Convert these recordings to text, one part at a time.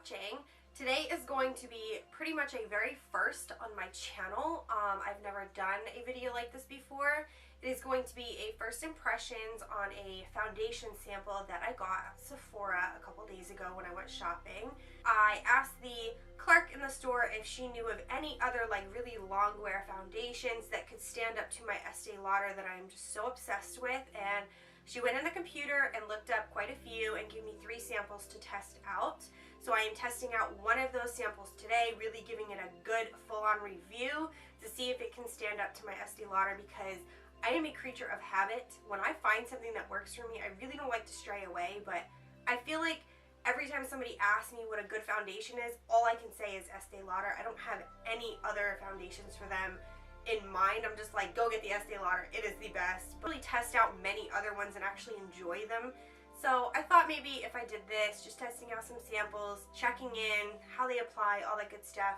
watching. Today is going to be pretty much a very first on my channel. I've never done a video like this before. It is going to be a first impressions on a foundation sample that I got at Sephora a couple days ago when I went shopping. I asked the clerk in the store if she knew of any other like really long wear foundations that could stand up to my Estee Lauder that I'm just so obsessed with, and she went in the computer and looked up quite a few and gave me 3 samples to test out. So I am testing out one of those samples today, really giving it a good full-on review to see if it can stand up to my Estee Lauder, because I am a creature of habit. When I find something that works for me, I really don't like to stray away, but I feel like every time somebody asks me what a good foundation is, all I can say is Estee Lauder. I don't have any other foundations for them in mind. I'm just like, go get the Estee Lauder, it is the best. But really test out many other ones and actually enjoy them. So I thought maybe if I did this, just testing out some samples, checking in, how they apply, all that good stuff,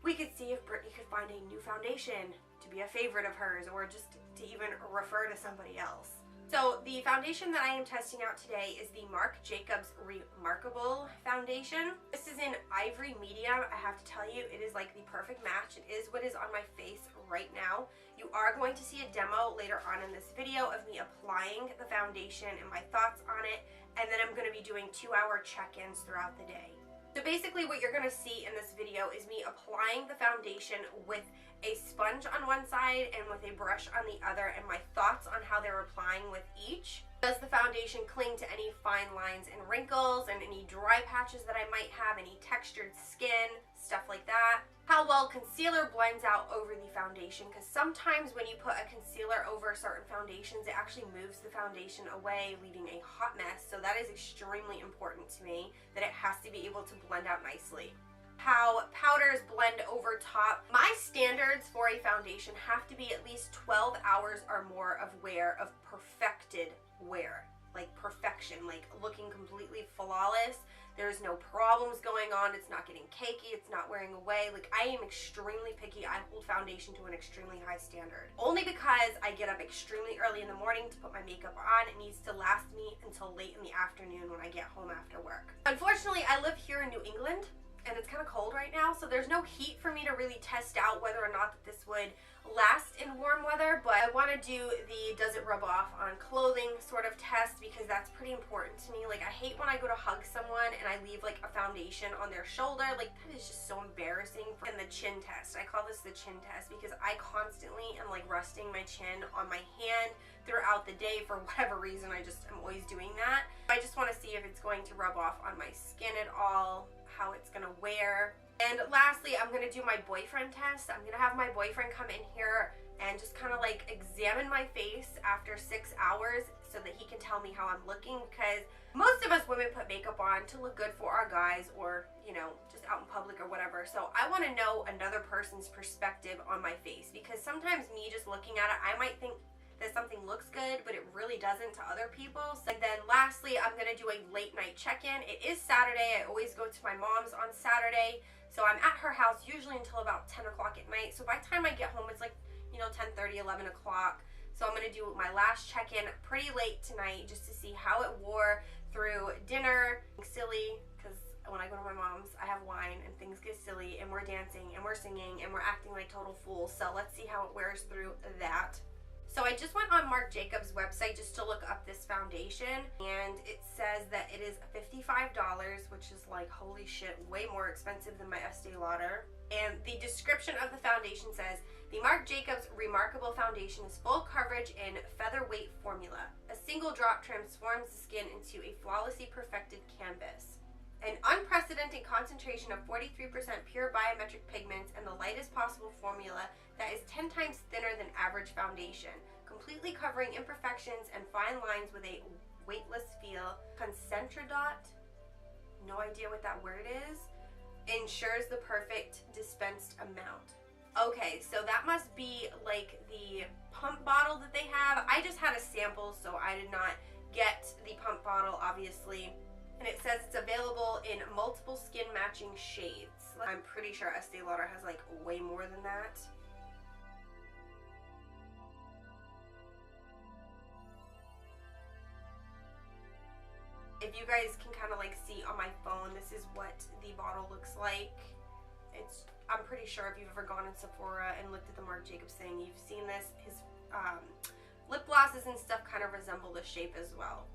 we could see if Brittany could find a new foundation to be a favorite of hers, or just to even refer to somebody else. So the foundation that I am testing out today is the Marc Jacobs Remarkable Foundation. This is in Ivory Medium. I have to tell you, it is like the perfect match. It is what is on my face right now. You are going to see a demo later on in this video of me applying the foundation and my thoughts on it, and then I'm going to be doing 2-hour check-ins throughout the day. So basically what you're going to see in this video is me applying the foundation with a sponge on one side and with a brush on the other, and my thoughts on how they're applying with each. Does the foundation cling to any fine lines and wrinkles and any dry patches that I might have, any textured skin, stuff like that. How well concealer blends out over the foundation, because sometimes when you put a concealer over certain foundations, it actually moves the foundation away, leaving a hot mess. So that is extremely important to me, that it has to be able to blend out nicely. How powders blend over top. My standards for a foundation have to be at least 12 hours or more of wear, of perfected wear. Like perfection, like looking completely flawless. There's no problems going on. It's not getting cakey. It's not wearing away. Like, I am extremely picky. I hold foundation to an extremely high standard. Only because I get up extremely early in the morning to put my makeup on. It needs to last me until late in the afternoon when I get home after work. Unfortunately, I live here in New England, and it's kind of cold right now, so there's no heat for me to really test out whether or not that this would last in warm weather. But I want to do the does it rub off on clothing sort of test, because that's pretty important to me. Like, I hate when I go to hug someone and I leave like a foundation on their shoulder. Like, that is just so embarrassing. And the chin test, I call this the chin test, because I constantly am like resting my chin on my hand throughout the day for whatever reason. I just am always doing that. I just want to see if it's going to rub off on my skin at all, how it's gonna wear. And lastly, I'm gonna do my boyfriend test. I'm gonna have my boyfriend come in here and just kind of like examine my face after 6 hours so that he can tell me how I'm looking, because most of us women put makeup on to look good for our guys, or, you know, just out in public or whatever. So I want to know another person's perspective on my face, because sometimes me just looking at it, I might think that something looks good, but it really doesn't to other people. And then lastly, I'm going to do a late night check-in. It is Saturday. I always go to my mom's on Saturday. So I'm at her house usually until about 10 o'clock at night. So by the time I get home, it's like, you know, 10:30, 11 o'clock. So I'm going to do my last check-in pretty late tonight, just to see how it wore through dinner. Silly, because when I go to my mom's, I have wine and things get silly, and we're dancing and we're singing and we're acting like total fools. So let's see how it wears through that. So I just went on Marc Jacobs' website just to look up this foundation, and it says that it is $55, which is like, holy shit, way more expensive than my Estee Lauder. And the description of the foundation says, the Marc Jacobs Remarkable Foundation is full coverage in featherweight formula. A single drop transforms the skin into a flawlessly perfected canvas. An unprecedented concentration of 43% pure biometric pigments and the lightest possible formula that is 10 times thinner than average foundation, completely covering imperfections and fine lines with a weightless feel. Concentradot, no idea what that word is, ensures the perfect dispensed amount. Okay, so that must be like the pump bottle that they have. I just had a sample, so I did not get the pump bottle, obviously. And it says it's available in multiple skin matching shades. I'm pretty sure Estee Lauder has like way more than that. if you guys can kind of like see on my phone, this is what the bottle looks like. I'm pretty sure if you've ever gone in Sephora and looked at the Marc Jacobs thing, you've seen this. His lip glosses and stuff kind of resemble the shape as well.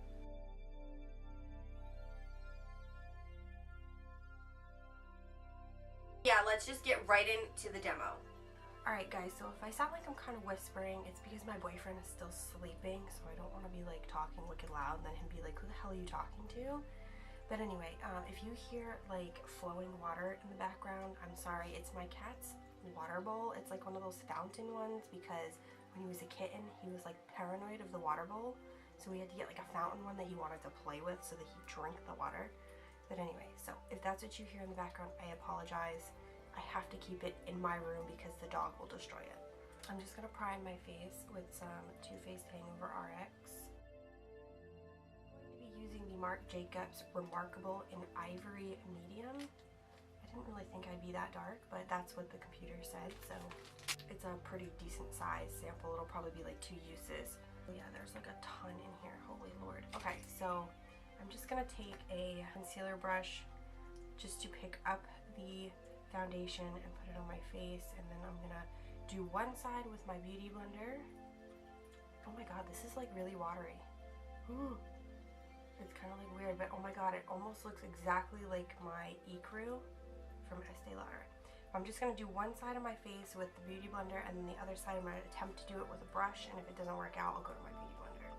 Yeah, let's just get right into the demo. Alright guys, so if I sound like I'm kind of whispering, it's because my boyfriend is still sleeping, so I don't want to be like talking wicked loud and then him be like, who the hell are you talking to? But anyway, if you hear like flowing water in the background, I'm sorry, it's my cat's water bowl. It's like one of those fountain ones because when he was a kitten, he was like paranoid of the water bowl, so we had to get like a fountain one that he wanted to play with so that he'd drink the water. But anyway, so if that's what you hear in the background, I apologize. I have to keep it in my room because the dog will destroy it. I'm just going to prime my face with some Too Faced Hangover RX. I'm going to be using the Marc Jacobs Remarkable in Ivory Medium. I didn't really think I'd be that dark, but that's what the computer said, so it's a pretty decent size sample. It'll probably be like 2 uses. Oh yeah, there's like a ton in here, holy lord. Okay, so I'm just going to take a concealer brush just to pick up the foundation and put it on my face, and then I'm gonna do one side with my beauty blender. Oh my god, this is like really watery. Ooh. It's kind of like weird, but oh my god, it almost looks exactly like my ecru from Estee Lauder. I'm just gonna do one side of my face with the beauty blender, and then the other side I'm gonna attempt to do it with a brush, and if it doesn't work out, I'll go to my beauty blender.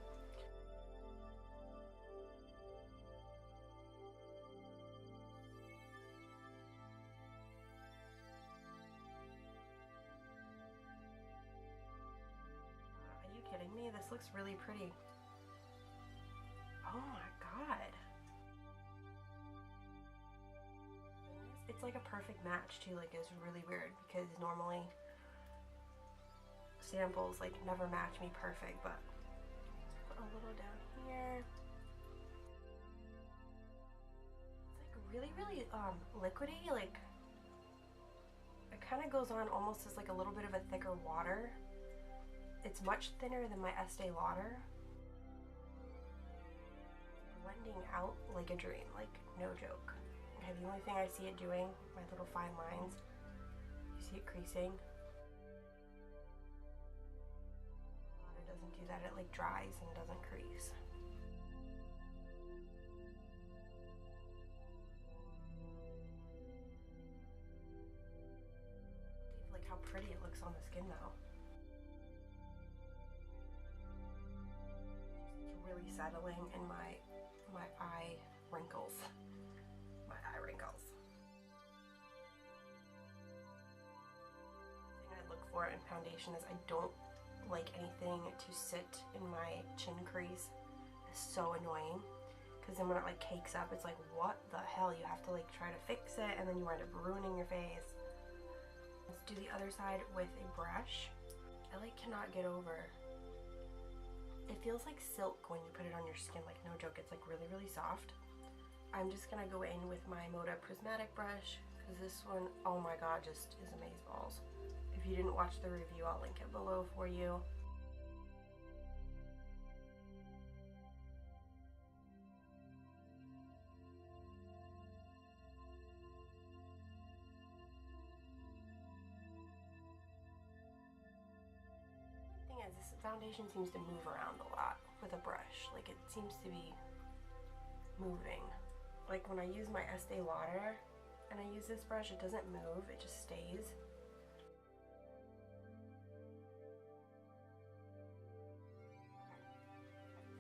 Kidding me? This looks really pretty. Oh my god. It's like a perfect match too. Like, it's really weird because normally samples like never match me perfect, but put a little down here. It's like really liquidy. Like, it kind of goes on almost as like a little bit of a thicker water. It's much thinner than my Estee Lauder. Blending out like a dream, like no joke. Okay, the only thing I see it doing, my little fine lines, you see it creasing. It doesn't do that, it like dries and doesn't crease. Like how pretty it looks on the skin though. Really settling in my eye wrinkles. My eye wrinkles. The thing I look for in foundation is I don't like anything to sit in my chin crease. It's so annoying because then when it like cakes up, it's like, what the hell? You have to like try to fix it and then you end up ruining your face. Let's do the other side with a brush. I like cannot get over. It feels like silk when you put it on your skin, like no joke, it's like really soft. I'm just gonna go in with my Moda Prismatic brush, because this one, oh my god, just is amazeballs. If you didn't watch the review, I'll link it below for you. This foundation seems to move around a lot with a brush. Like, it seems to be moving. Like when I use my Estee Lauder and I use this brush, it doesn't move, it just stays.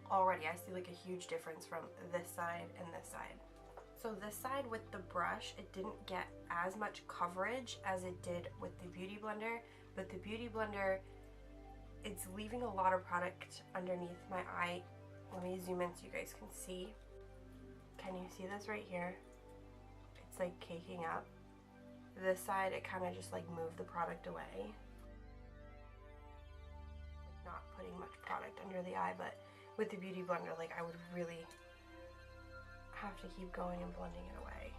Already I see like a huge difference from this side and this side. So this side with the brush, it didn't get as much coverage as it did with the Beauty Blender, but the Beauty Blender, it's leaving a lot of product underneath my eye. Let me zoom in so you guys can see. Can you see this right here? It's like caking up. This side, it kind of just like moved the product away. Not putting much product under the eye, but with the Beauty Blender, like I would really have to keep going and blending it away.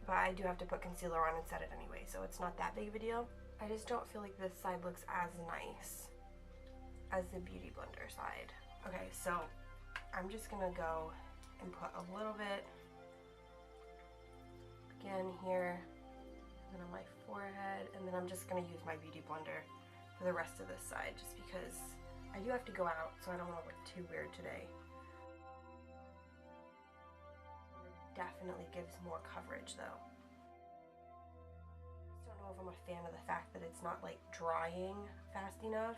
But I do have to put concealer on and set it anyway, so it's not that big of a deal. I just don't feel like this side looks as nice as the Beauty Blender side. Okay, so I'm just gonna go and put a little bit again here, and then on my forehead, and then I'm just gonna use my beauty blender for the rest of this side, just because I do have to go out, so I don't want to look too weird today. It definitely gives more coverage though. I just don't know if I'm a fan of the fact that it's not like drying fast enough.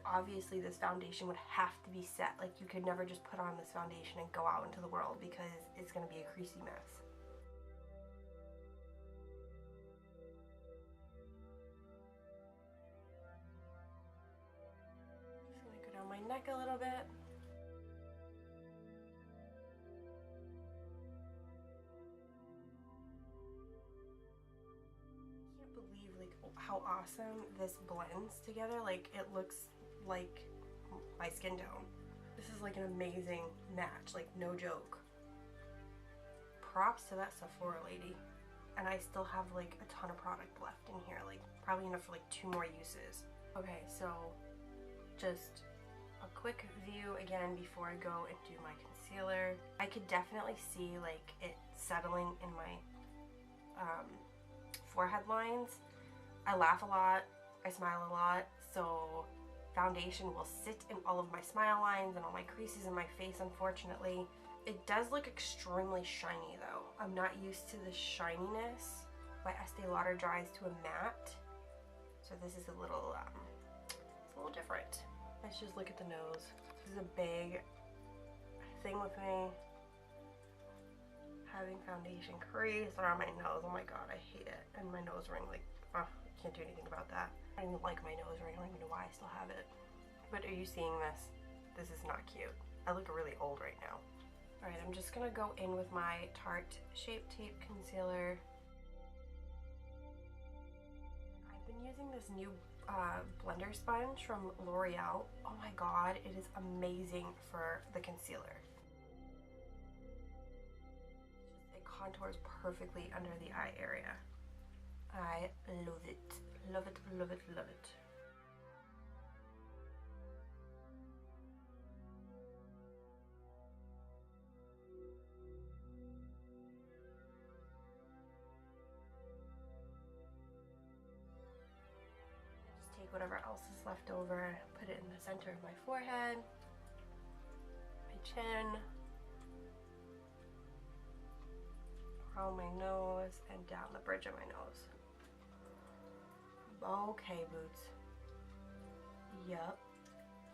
Obviously this foundation would have to be set. Like, you could never just put on this foundation and go out into the world, because it's going to be a creasy mess. Just going to go down my neck a little bit. I can't believe like how awesome this blends together. Like, it looks like my skin tone. This is like an amazing match, like no joke. Props to that Sephora lady. And I still have like a ton of product left in here, like probably enough for like 2 more uses. Okay, so just a quick view again before I go and do my concealer. I could definitely see like it settling in my forehead lines. I laugh a lot, I smile a lot, so foundation will sit in all of my smile lines and all my creases in my face, unfortunately. It does look extremely shiny though. I'm not used to the shininess. My Estee Lauder dries to a matte, so this is a little, it's a little different. Let's just look at the nose. This is a big thing with me. Having foundation crease around my nose, oh my god, I hate it. And my nose ring, like, oh, I can't do anything about that. I don't even like my nose ring, I don't even know why I still have it. But are you seeing this? This is not cute. I look really old right now. Alright, I'm just gonna go in with my Tarte Shape Tape Concealer. I've been using this new blender sponge from L'Oreal. Oh my god, it is amazing for the concealer. It contours perfectly under the eye area. I love it. Love it, love it, love it. Just take whatever else is left over, put it in the center of my forehead, my chin, around my nose, and down the bridge of my nose. Okay, boots. Yup.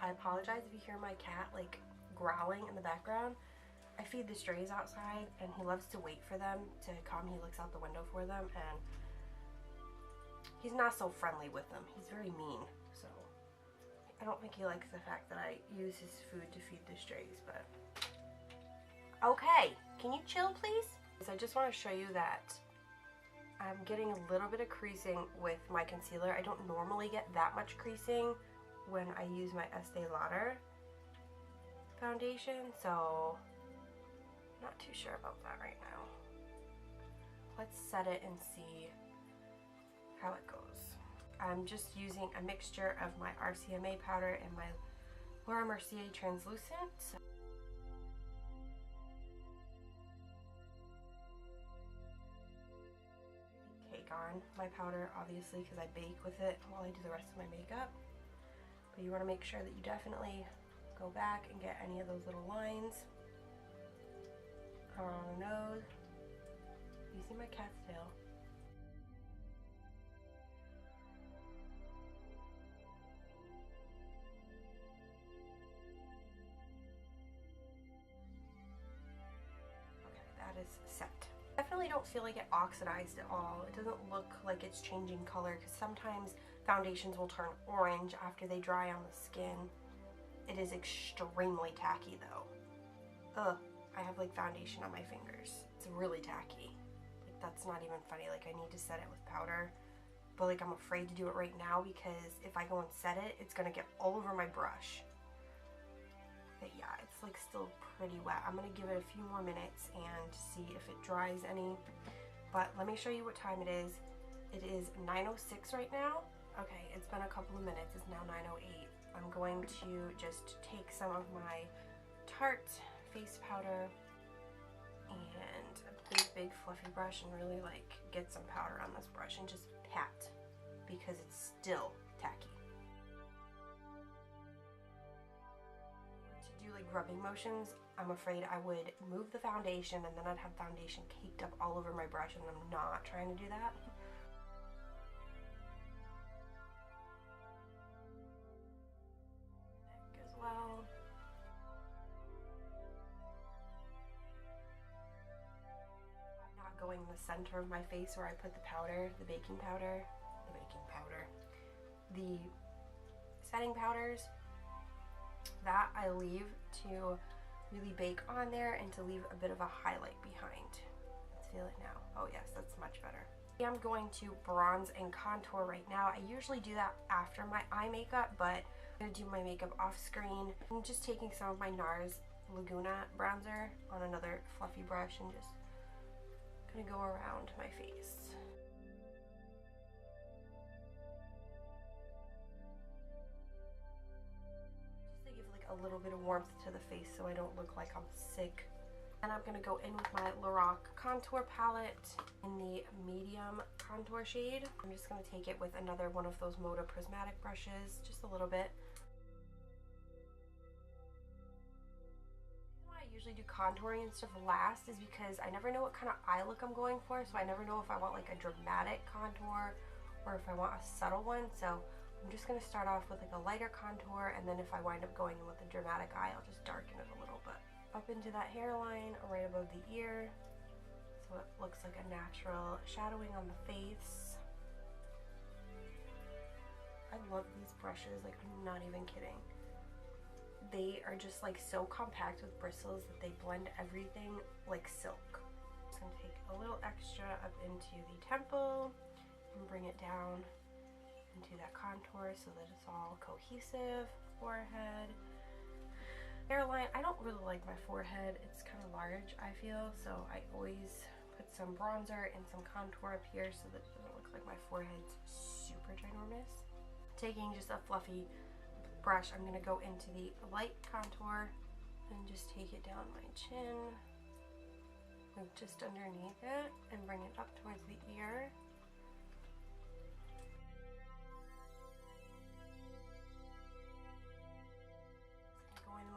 I apologize if you hear my cat like growling in the background. I feed the strays outside and he loves to wait for them to come. He looks out the window for them and he's not so friendly with them. He's very mean. So I don't think he likes the fact that I use his food to feed the strays, but okay. Can you chill, please? I just want to show you that I'm getting a little bit of creasing with my concealer. I don't normally get that much creasing when I use my Estee Lauder foundation, so I'm not too sure about that right now. Let's set it and see how it goes. I'm just using a mixture of my RCMA powder and my Laura Mercier translucent. On my powder obviously because I bake with it while I do the rest of my makeup, but you want to make sure that you definitely go back and get any of those little lines around the nose. You see my cat's tail. Okay, that is set. Definitely don't feel like it oxidized at all. It doesn't look like it's changing color because sometimes foundations will turn orange after they dry on the skin. It is extremely tacky though. Ugh, I have like foundation on my fingers. It's really tacky. Like, that's not even funny. Like, I need to set it with powder, but like I'm afraid to do it right now because if I go and set it, it's gonna get all over my brush. But yeah, it's like still pretty wet. I'm gonna give it a few more minutes and see if it dries any. But let me show you what time it is. It is 9:06 right now. Okay, it's been a couple of minutes. It's now 9:08. I'm going to just take some of my Tarte face powder and a big fluffy brush, and really like get some powder on this brush and just pat because it's still tacky. To do like rubbing motions, I'm afraid I would move the foundation and then I'd have foundation caked up all over my brush, and I'm not trying to do that. Neck as well. I'm not going in the center of my face where I put the powder, the setting powders. That I leave to really bake on there and to leave a bit of a highlight behind. Let's feel it now. Oh yes, that's much better. I'm going to bronze and contour right now. I usually do that after my eye makeup, but I'm going to do my makeup off screen. I'm just taking some of my NARS Laguna bronzer on another fluffy brush and just going to go around my face. A little bit of warmth to the face so I don't look like I'm sick. And I'm going to go in with my Lorac contour palette in the medium contour shade. I'm just going to take it with another one of those Moda prismatic brushes, just a little bit. Why I usually do contouring and stuff last is because I never know what kind of eye look I'm going for, so I never know if I want like a dramatic contour or if I want a subtle one. So I'm just going to start off with like a lighter contour, and then if I wind up going in with a dramatic eye, I'll just darken it a little bit. Up into that hairline, right above the ear, so it looks like a natural shadowing on the face. I love these brushes, like I'm not even kidding. They are just like so compact with bristles that they blend everything like silk. I'm just going to take a little extra up into the temple and bring it down into that contour so that it's all cohesive. Forehead, hairline. I don't really like my forehead, it's kind of large, I feel, so I always put some bronzer and some contour up here so that it doesn't look like my forehead's super ginormous. Taking just a fluffy brush, I'm going to go into the light contour and just take it down my chin, move just underneath it and bring it up towards the ear.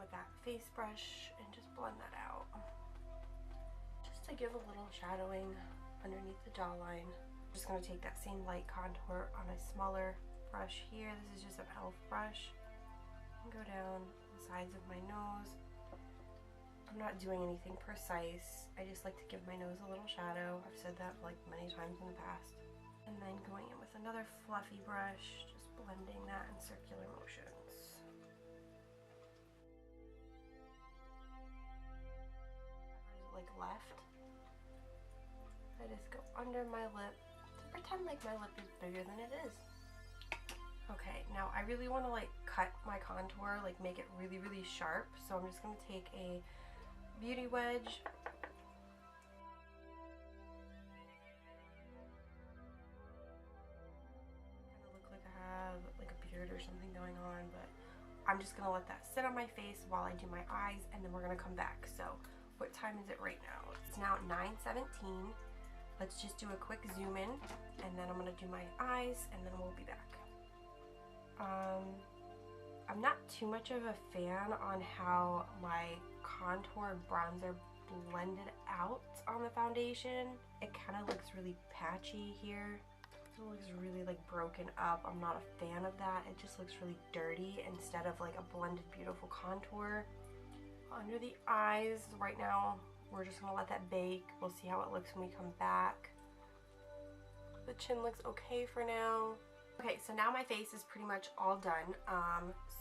That face brush and just blend that out just to give a little shadowing underneath the jawline. I'm just going to take that same light contour on a smaller brush here. This is just an e.l.f. brush, and go down the sides of my nose. I'm not doing anything precise, I just like to give my nose a little shadow. I've said that like many times in the past. And then going in with another fluffy brush, just blending that in circular motions. Like left, I just go under my lip to pretend like my lip is bigger than it is. Okay, now I really want to like cut my contour, like make it really sharp, so I'm just going to take a beauty wedge kind of look like I have like a beard or something going on, but I'm just going to let that sit on my face while I do my eyes, and then we're going to come back. So what time is it right now? It's now 9:17. Let's just do a quick zoom in, and then I'm going to do my eyes, and then we'll be back. I'm not too much of a fan on how my contour and bronzer blended out on the foundation. It kind of looks really patchy here. It looks really like broken up. I'm not a fan of that. It just looks really dirty instead of like a blended beautiful contour. Under the eyes, right now, we're just going to let that bake. We'll see how it looks when we come back. The chin looks okay for now. Okay, so now my face is pretty much all done.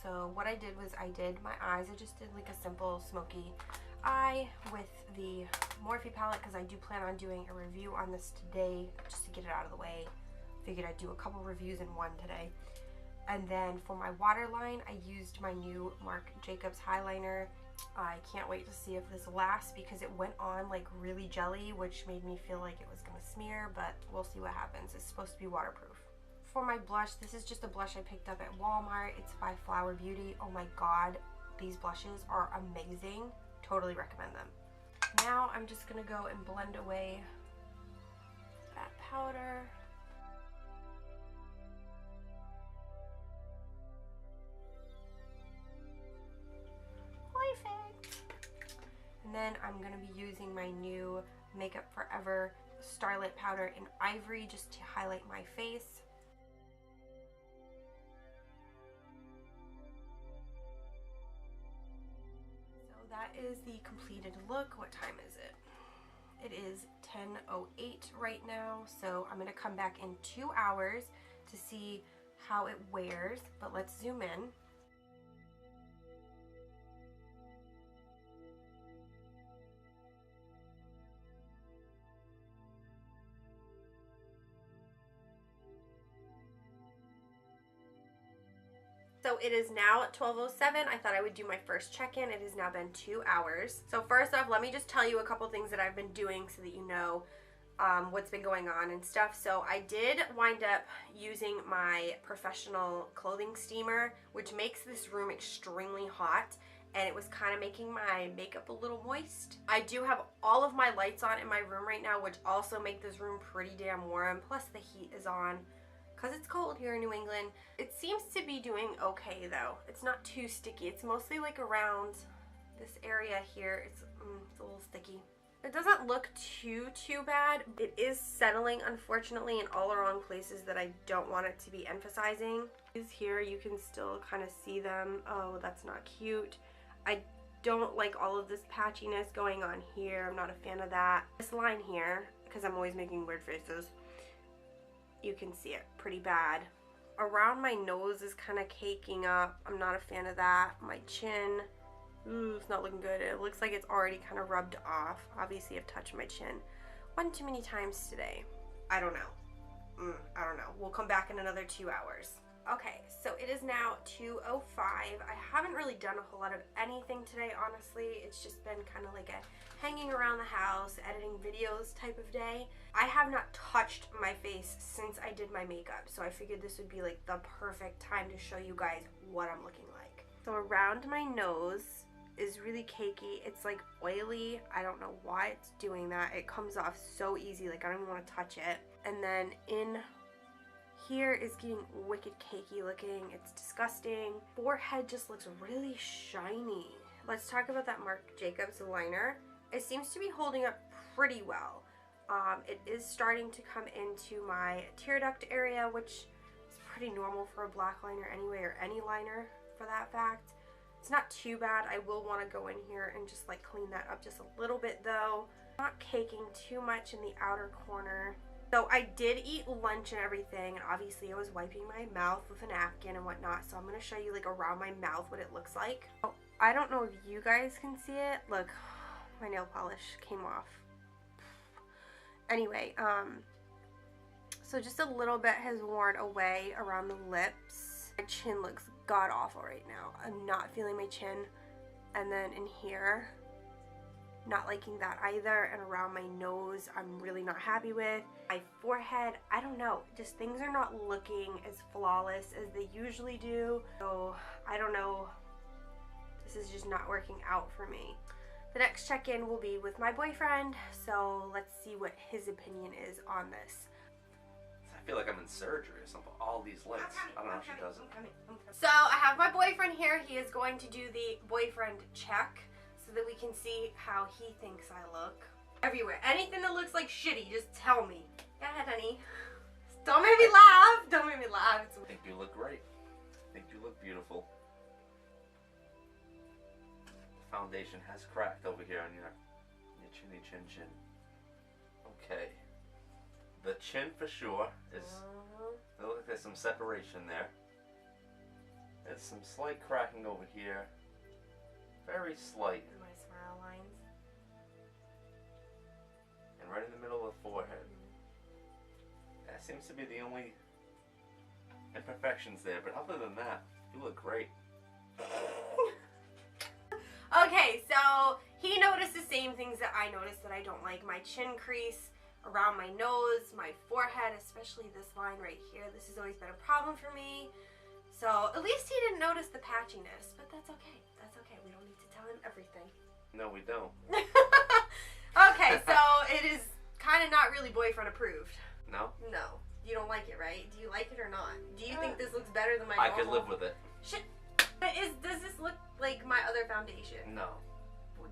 So what I did was I did my eyes. I just did like a simple smoky eye with the Morphe palette because I do plan on doing a review on this today just to get it out of the way. Figured I'd do a couple reviews in one today. And then for my waterline, I used my new Marc Jacobs highliner. I can't wait to see if this lasts because it went on like really jelly, which made me feel like it was going to smear, but we'll see what happens. It's supposed to be waterproof. For my blush, this is just a blush I picked up at Walmart. It's by Flower Beauty. Oh my god, These blushes are amazing. Totally recommend them. Now I'm just gonna go and blend away that powder. Perfect. And then I'm gonna be using my new Makeup Forever Starlit powder in Ivory just to highlight my face. That is the completed look. What time is it? It is 10:08 right now, so I'm going to come back in 2 hours to see how it wears, but let's zoom in. So it is now 12:07. I thought I would do my first check-in. It has now been 2 hours. So first off, let me just tell you a couple things that I've been doing so that you know what's been going on and stuff. So I did wind up using my professional clothing steamer, which makes this room extremely hot, and it was kind of making my makeup a little moist. I do have all of my lights on in my room right now, which also make this room pretty damn warm, plus the heat is on. Because it's cold here in New England. It seems to be doing okay though. It's not too sticky. It's mostly like around this area here. It's a little sticky. It doesn't look too bad. It is settling, unfortunately, in all the wrong places that I don't want it to be emphasizing. Here you can still kind of see them. Oh, that's not cute. I don't like all of this patchiness going on here. I'm not a fan of that. This line here, because I'm always making weird faces, you can see it pretty bad. Around my nose is kind of caking up. I'm not a fan of that. My chin, it's not looking good. It looks like it's already kind of rubbed off. Obviously I've touched my chin one too many times today. I don't know. I don't know. We'll come back in another 2 hours. Okay, so it is now 2:05. I haven't really done a whole lot of anything today, honestly. It's just been kind of like a hanging around the house, editing videos type of day. I have not touched my face since I did my makeup, so I figured this would be like the perfect time to show you guys what I'm looking like. So around my nose is really cakey. It's like oily. I don't know why it's doing that. It comes off so easy, like I don't even want to touch it. And then in here is getting wicked cakey looking. It's disgusting. Forehead just looks really shiny. Let's talk about that Marc Jacobs liner. It seems to be holding up pretty well. It is starting to come into my tear duct area, which is pretty normal for a black liner anyway, or any liner for that fact. It's not too bad. I will want to go in here and just like clean that up just a little bit though. Not caking too much in the outer corner. So I did eat lunch and everything, and obviously I was wiping my mouth with a napkin and whatnot, so I'm going to show you like around my mouth what it looks like. Oh, I don't know if you guys can see it. Look, my nail polish came off. Anyway, so just a little bit has worn away around the lips. My chin looks god awful right now. I'm not feeling my chin. And then in here, not liking that either, and around my nose I'm really not happy with. My forehead, I don't know, just things are not looking as flawless as they usually do. So I don't know, this is just not working out for me. The next check-in will be with my boyfriend, so let's see what his opinion is on this. I feel like I'm in surgery or something. All these lights. I don't know if she does it. So I have my boyfriend here. He is going to do the boyfriend check, so that we can see how he thinks I look. Everywhere. Anything that looks like shitty, just tell me. Go ahead, honey. Don't make me laugh. Don't make me laugh. I think you look great. I think you look beautiful. The foundation has cracked over here on your chinny chin. Okay. The chin for sure is, it looks like there's some separation there. There's some slight cracking over here. Very slight. My smile lines. And right in the middle of the forehead. That seems to be the only imperfections there, but other than that, you look great. Okay, so he noticed the same things that I noticed that I don't like. My chin crease, around my nose, my forehead, especially this line right here. This has always been a problem for me. So at least he didn't notice the patchiness, but that's okay. That's okay. We don't need to tell him everything. No, we don't. Okay, so it is kind of not really boyfriend approved. No? No. You don't like it, right? Do you like it or not? Do you think this looks better than my I normal? could live with it. Shit. But does this look like my other foundation? No.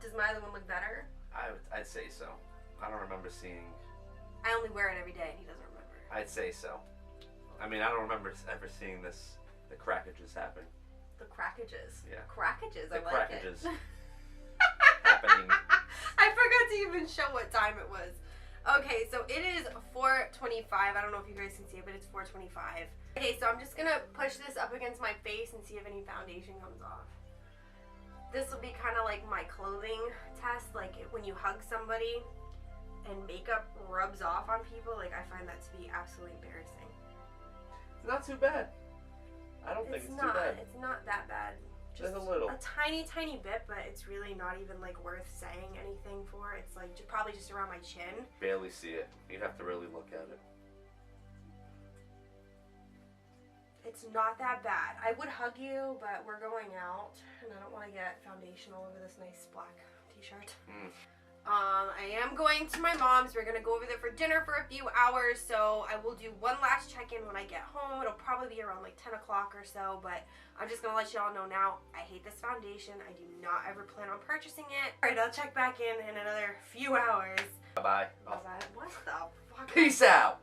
Does my other one look better? I'd say so. I don't remember seeing... I only wear it every day and he doesn't remember. I'd say so. I mean, I don't remember ever seeing this, the crackages happen. The crackages? Yeah. Crackages, I The like crackages it. happening. I forgot to even show what time it was. Okay, so it is 4:25. I don't know if you guys can see it, but it's 4:25. Okay, so I'm just gonna push this up against my face and see if any foundation comes off. This will be kind of like my clothing test, like when you hug somebody and makeup rubs off on people. Like, I find that to be absolutely embarrassing. It's not too bad. I don't think it's too bad. It's not that bad. Just a little. A tiny, tiny bit, but it's really not even like worth saying anything for. It's like probably just around my chin. Barely see it. You'd have to really look at it. It's not that bad. I would hug you, but we're going out, and I don't want to get foundation all over this nice black t-shirt. I am going to my mom's. We're going to go over there for dinner for a few hours, so I will do one last check-in when I get home. It'll probably be around like 10 o'clock or so, but I'm just going to let you all know now, I hate this foundation. I do not ever plan on purchasing it. Alright, I'll check back in another few hours. Bye-bye. Bye-bye. What the fuck? Peace out.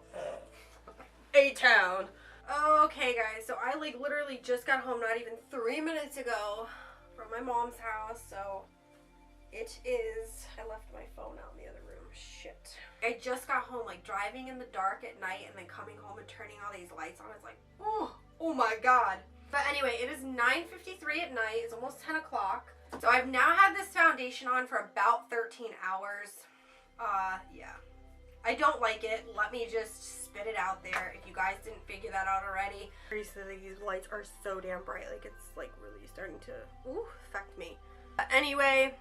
A-Town. Okay, guys, so I like literally just got home not even 3 minutes ago from my mom's house, so... It is... I left my phone out in the other room. Shit. I just got home, like, driving in the dark at night and then coming home and turning all these lights on. It's like, oh my god. But anyway, it is 9:53 at night. It's almost 10 o'clock. So I've now had this foundation on for about 13 hours. Yeah. I don't like it. Let me just spit it out there if you guys didn't figure that out already. Seriously, these lights are so damn bright. Like, it's, like, really starting to, affect me. But anyway...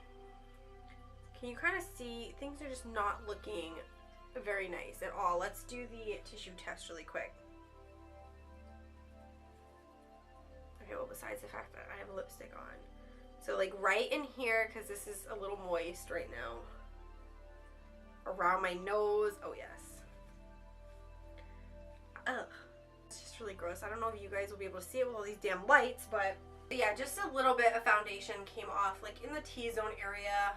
Can you kind of see, things are just not looking very nice at all. Let's do the tissue test really quick. Okay, well, besides the fact that I have lipstick on. So, like, right in here, because this is a little moist right now. Around my nose. Oh, yes. Ugh. It's just really gross. I don't know if you guys will be able to see it with all these damn lights, but yeah, just a little bit of foundation came off, like, in the T-zone area.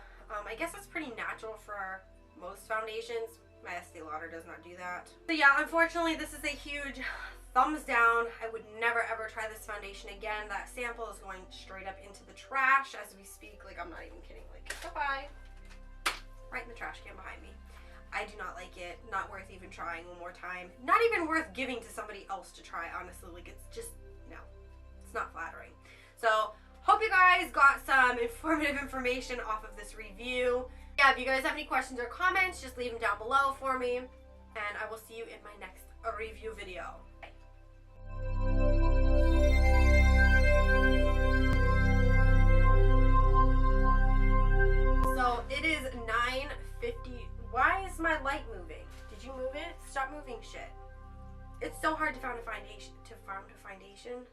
I guess it's pretty natural for most foundations. My Estee Lauder does not do that. So yeah, unfortunately, this is a huge thumbs down. I would never ever try this foundation again. That sample is going straight up into the trash as we speak. Like, I'm not even kidding. Like, bye-bye. Right in the trash can behind me. I do not like it. Not worth even trying one more time. Not even worth giving to somebody else to try, honestly. Like, it's just, no. It's not flattering. So... hope you guys got some informative information off of this review. Yeah, if you guys have any questions or comments, just leave them down below for me. And I will see you in my next review video. Bye. So it is 9:50. Why is my light moving? Did you move it? Stop moving shit. It's so hard to find a foundation.